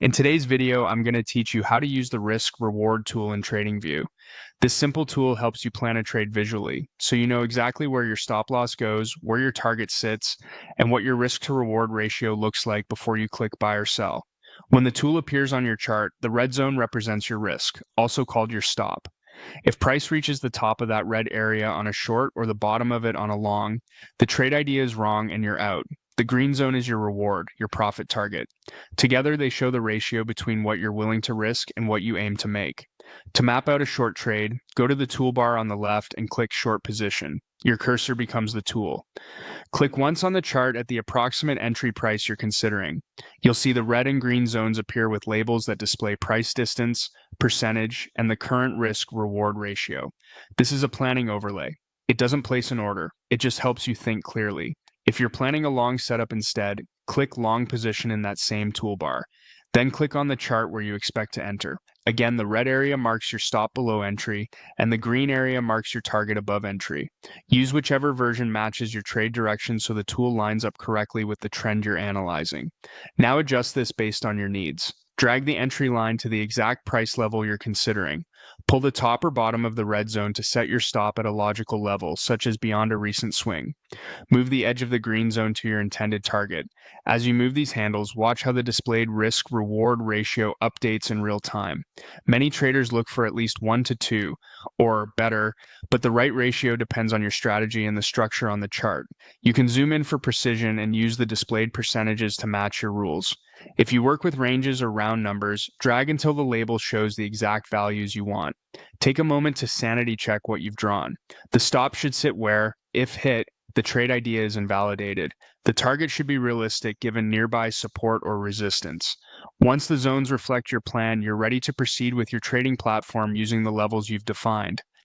In today's video, I'm going to teach you how to use the risk-reward tool in TradingView. This simple tool helps you plan a trade visually, so you know exactly where your stop loss goes, where your target sits, and what your risk-to-reward ratio looks like before you click buy or sell. When the tool appears on your chart, the red zone represents your risk, also called your stop. If price reaches the top of that red area on a short or the bottom of it on a long, the trade idea is wrong and you're out. The green zone is your reward, your profit target. Together, they show the ratio between what you're willing to risk and what you aim to make. To map out a short trade, go to the toolbar on the left and click Short Position. Your cursor becomes the tool. Click once on the chart at the approximate entry price you're considering. You'll see the red and green zones appear with labels that display price distance, percentage, and the current risk-reward ratio. This is a planning overlay. It doesn't place an order. It just helps you think clearly. If you're planning a long setup instead, click Long Position in that same toolbar. Then click on the chart where you expect to enter. Again, the red area marks your stop below entry, and the green area marks your target above entry. Use whichever version matches your trade direction so the tool lines up correctly with the trend you're analyzing. Now adjust this based on your needs. Drag the entry line to the exact price level you're considering. Pull the top or bottom of the red zone to set your stop at a logical level, such as beyond a recent swing. Move the edge of the green zone to your intended target. As you move these handles, watch how the displayed risk-reward ratio updates in real time. Many traders look for at least 1 to 2, or better, but the right ratio depends on your strategy and the structure on the chart. You can zoom in for precision and use the displayed percentages to match your rules. If you work with ranges or round numbers, drag until the label shows the exact values you want. Take a moment to sanity check what you've drawn. The stop should sit where, if hit, the trade idea is invalidated. The target should be realistic given nearby support or resistance. Once the zones reflect your plan, you're ready to proceed with your trading platform using the levels you've defined.